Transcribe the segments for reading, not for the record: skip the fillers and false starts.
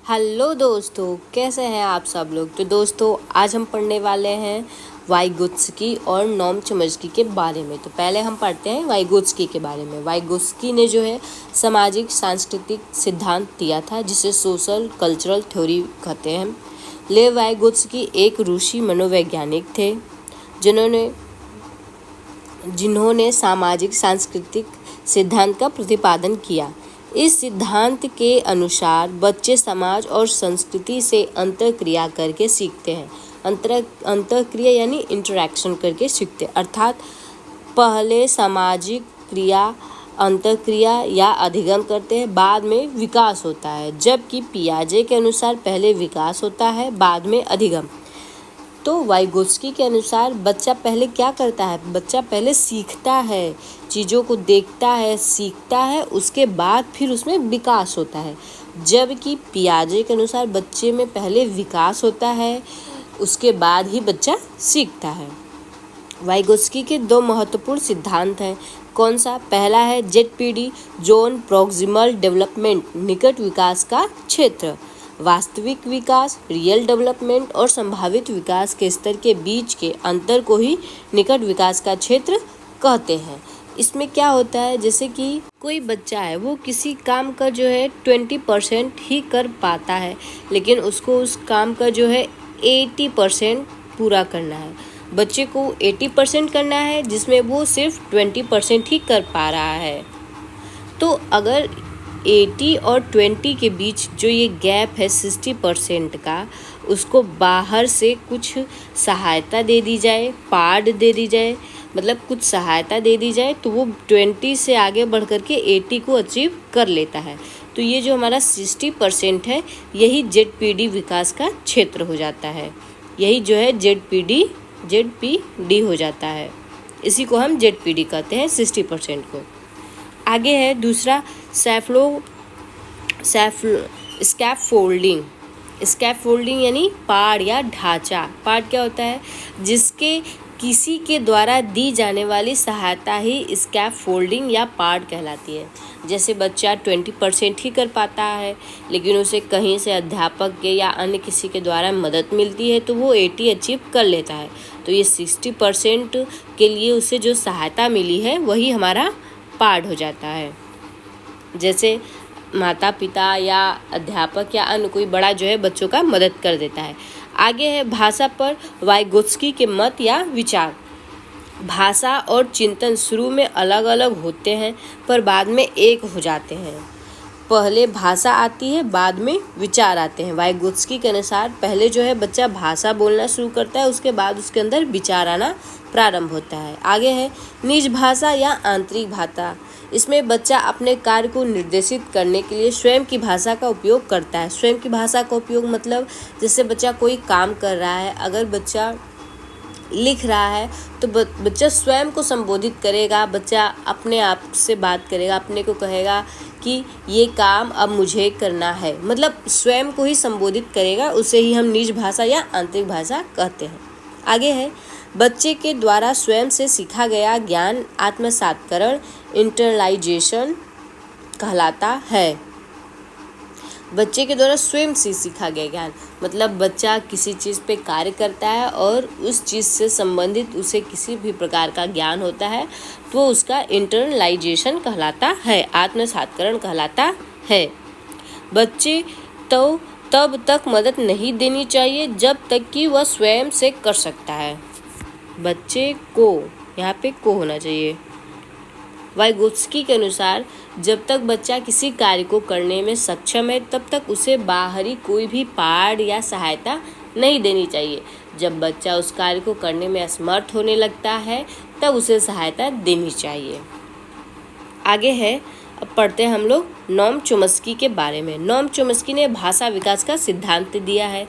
Hello दोस्तों, कैसे हैं आप सब लोग। तो दोस्तों आज हम पढ़ने वाले हैं वाइगोत्स्की और नोम चॉम्स्की के बारे में। तो पहले हम पढ़ते हैं वाइगोत्स्की के बारे में। वाइगोत्स्की ने जो है सामाजिक सांस्कृतिक सिद्धांत दिया था, जिसे सोशल कल्चरल थ्योरी कहते हैं। लेव वाइगोत्स्की एक रूसी मनोवैज्ञानिक थे जिन्होंने सामाजिक सांस्कृतिक सिद्धांत का प्रतिपादन किया। इस सिद्धांत के अनुसार बच्चे समाज और संस्कृति से अंतःक्रिया करके सीखते हैं। अंतःक्रिया यानी इंटरेक्शन करके सीखते हैं, अर्थात पहले सामाजिक क्रिया अंतःक्रिया या अधिगम करते हैं, बाद में विकास होता है। जबकि पियाजे के अनुसार पहले विकास होता है, बाद में अधिगम। तो वाइगोत्स्की के अनुसार बच्चा पहले क्या करता है? बच्चा पहले सीखता है, चीज़ों को देखता है, सीखता है, उसके बाद फिर उसमें विकास होता है। जबकि पियाजे के अनुसार बच्चे में पहले विकास होता है, उसके बाद ही बच्चा सीखता है। वाइगोत्स्की के दो महत्वपूर्ण सिद्धांत हैं। कौन सा? पहला है ZPD, जोन प्रॉक्सिमल डेवलपमेंट, निकट विकास का क्षेत्र। वास्तविक विकास, रियल डेवलपमेंट और संभावित विकास के स्तर के बीच के अंतर को ही निकट विकास का क्षेत्र कहते हैं। इसमें क्या होता है, जैसे कि कोई बच्चा है, वो किसी काम का जो है 20% ही कर पाता है, लेकिन उसको उस काम का जो है 80% पूरा करना है। बच्चे को 80% करना है, जिसमें वो सिर्फ 20% ही कर पा रहा है। तो अगर 80 और 20 के बीच जो ये गैप है 60% का, उसको बाहर से कुछ सहायता दे दी जाए, पार्ट दे दी जाए, मतलब कुछ सहायता दे दी जाए, तो वो 20 से आगे बढ़ कर के 80 को अचीव कर लेता है। तो ये जो हमारा 60% है, यही ZPD विकास का क्षेत्र हो जाता है। यही जो है ZPD हो जाता है। इसी को हम ZPD कहते हैं, 60% को। आगे है दूसरा स्कैफोल्डिंग। स्कैफोल्डिंग यानी पाड़ या ढांचा। पाड़ क्या होता है? जिसके किसी के द्वारा दी जाने वाली सहायता ही स्कैफोल्डिंग या पाड़ कहलाती है। जैसे बच्चा 20% ही कर पाता है, लेकिन उसे कहीं से अध्यापक के या अन्य किसी के द्वारा मदद मिलती है, तो वो 80 अचीव कर लेता है। तो ये 60% के लिए उसे जो सहायता मिली है, वही हमारा पार्ट हो जाता है। जैसे माता पिता या अध्यापक या अन्य कोई बड़ा जो है बच्चों का मदद कर देता है। आगे है भाषा पर वाइगोत्स्की के मत या विचार। भाषा और चिंतन शुरू में अलग अलग होते हैं, पर बाद में एक हो जाते हैं। पहले भाषा आती है, बाद में विचार आते हैं। वाइगोत्स्की के अनुसार पहले जो है बच्चा भाषा बोलना शुरू करता है, उसके बाद उसके अंदर विचार आना प्रारंभ होता है। आगे है निज भाषा या आंतरिक भाषा। इसमें बच्चा अपने कार्य को निर्देशित करने के लिए स्वयं की भाषा का उपयोग करता है। स्वयं की भाषा का उपयोग मतलब जैसे बच्चा कोई काम कर रहा है, अगर बच्चा लिख रहा है तो बच्चा स्वयं को संबोधित करेगा, बच्चा अपने आप से बात करेगा, अपने को कहेगा कि ये काम अब मुझे करना है, मतलब स्वयं को ही संबोधित करेगा। उसे ही हम निज भाषा या आंतरिक भाषा कहते हैं। आगे है बच्चे के द्वारा स्वयं से सीखा गया ज्ञान आत्मसात्करण, इंटरनलाइजेशन कहलाता है। बच्चे के द्वारा स्वयं से सीखा गया ज्ञान मतलब बच्चा किसी चीज़ पे कार्य करता है और उस चीज़ से संबंधित उसे किसी भी प्रकार का ज्ञान होता है, तो उसका इंटरनलाइजेशन कहलाता है, आत्मसात्करण कहलाता है। बच्चे तो तब तक मदद नहीं देनी चाहिए जब तक कि वह स्वयं से कर सकता है। बच्चे को, यहाँ पे को होना चाहिए। वाइगोत्स्की के अनुसार जब तक बच्चा किसी कार्य को करने में सक्षम है, तब तक उसे बाहरी कोई भी पार्ट या सहायता नहीं देनी चाहिए। जब बच्चा उस कार्य को करने में असमर्थ होने लगता है, तब उसे सहायता देनी चाहिए। आगे है, अब पढ़ते हैं हम लोग नोम चॉम्स्की के बारे में। नोम चॉम्स्की ने भाषा विकास का सिद्धांत दिया है।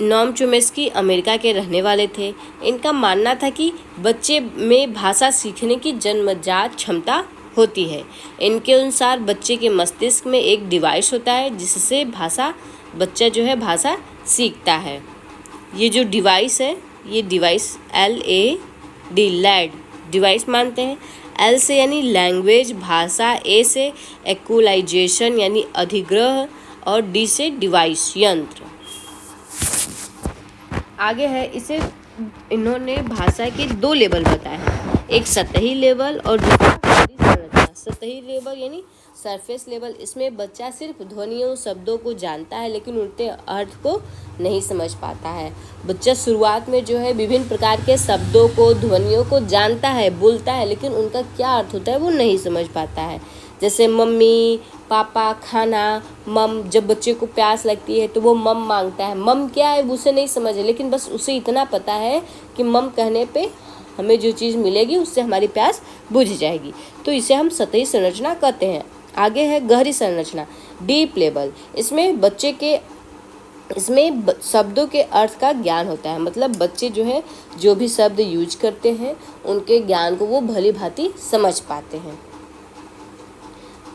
नोम चॉम्स्की अमेरिका के रहने वाले थे। इनका मानना था कि बच्चे में भाषा सीखने की जन्मजात क्षमता होती है। इनके अनुसार बच्चे के मस्तिष्क में एक डिवाइस होता है, जिससे बच्चा जो है भाषा सीखता है। ये जो डिवाइस है, ये डिवाइस LAD डिवाइस मानते हैं। L से यानी लैंग्वेज भाषा, A से एक्वलाइजेशन यानी अधिग्रह और डी से डिवाइस यंत्र। आगे है, इसे इन्होंने भाषा के 2 लेवल बताए हैं, एक सतही लेवल और दूसरा गहरी संरचना। सतही लेवल यानी सरफेस लेवल, इसमें बच्चा सिर्फ ध्वनियों शब्दों को जानता है लेकिन उनके अर्थ को नहीं समझ पाता है। बच्चा शुरुआत में जो है विभिन्न प्रकार के शब्दों को, ध्वनियों को जानता है, बोलता है, लेकिन उनका क्या अर्थ होता है वो नहीं समझ पाता है। जैसे मम्मी, पापा, खाना, मम। जब बच्चे को प्यास लगती है तो वो मम मांगता है। मम क्या है उसे नहीं समझ है, लेकिन बस उसे इतना पता है कि मम कहने पे हमें जो चीज़ मिलेगी उससे हमारी प्यास बुझ जाएगी। तो इसे हम सतही संरचना कहते हैं। आगे है गहरी संरचना, डीप लेवल। इसमें शब्दों के अर्थ का ज्ञान होता है, मतलब बच्चे जो है जो भी शब्द यूज करते हैं उनके ज्ञान को वो भली भांति समझ पाते हैं।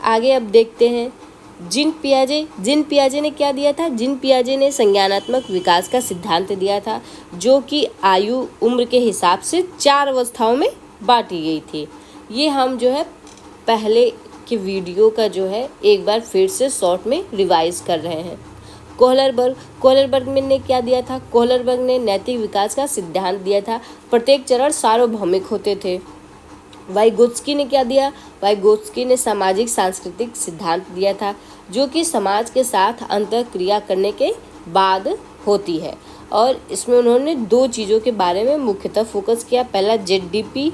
आगे अब देखते हैं जीन पियाजे ने क्या दिया था। जीन पियाजे ने संज्ञानात्मक विकास का सिद्धांत दिया था, जो कि आयु उम्र के हिसाब से 4 अवस्थाओं में बांटी गई थी। ये हम जो है पहले के वीडियो का जो है एक बार फिर से शॉर्ट में रिवाइज कर रहे हैं। कोहलरबर्ग ने क्या दिया था। कोहलरबर्ग ने नैतिक विकास का सिद्धांत दिया था, प्रत्येक चरण सार्वभौमिक होते थे। वाइगोत्स्की ने क्या दिया। वाइगोत्स्की ने सामाजिक सांस्कृतिक सिद्धांत दिया था, जो कि समाज के साथ अंतःक्रिया करने के बाद होती है। और इसमें उन्होंने 2 चीज़ों के बारे में मुख्यतः फोकस किया, पहला ZDP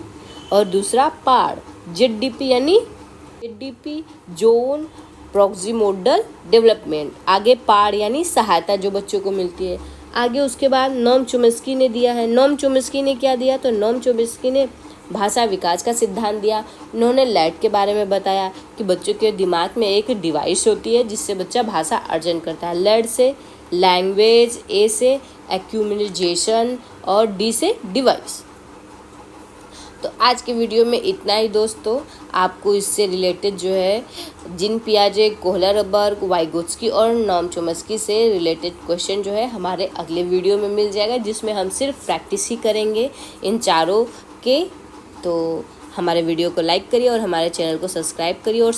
और दूसरा पाड़। ZDP zone proximal development. आगे पाड़ यानी सहायता जो बच्चों को मिलती है। आगे उसके बाद नोम चोम्स्की ने दिया है। नोम चोम्स्की ने क्या दिया, तो नोम चोम्स्की ने भाषा विकास का सिद्धांत दिया। उन्होंने लैट के बारे में बताया कि बच्चों के दिमाग में एक डिवाइस होती है जिससे बच्चा भाषा अर्जन करता है। लैट से लैंग्वेज, ए से एक्यूमिनेजेशन और डी से डिवाइस। तो आज के वीडियो में इतना ही दोस्तों। आपको इससे रिलेटेड जो है जीन पियाजे, कोहलरबर्ग, वाइगोत्स्की और नोम चोम्स्की से रिलेटेड क्वेश्चन जो है हमारे अगले वीडियो में मिल जाएगा, जिसमें हम सिर्फ प्रैक्टिस ही करेंगे इन चारों के। तो हमारे वीडियो को लाइक करिए और हमारे चैनल को सब्सक्राइब करिए और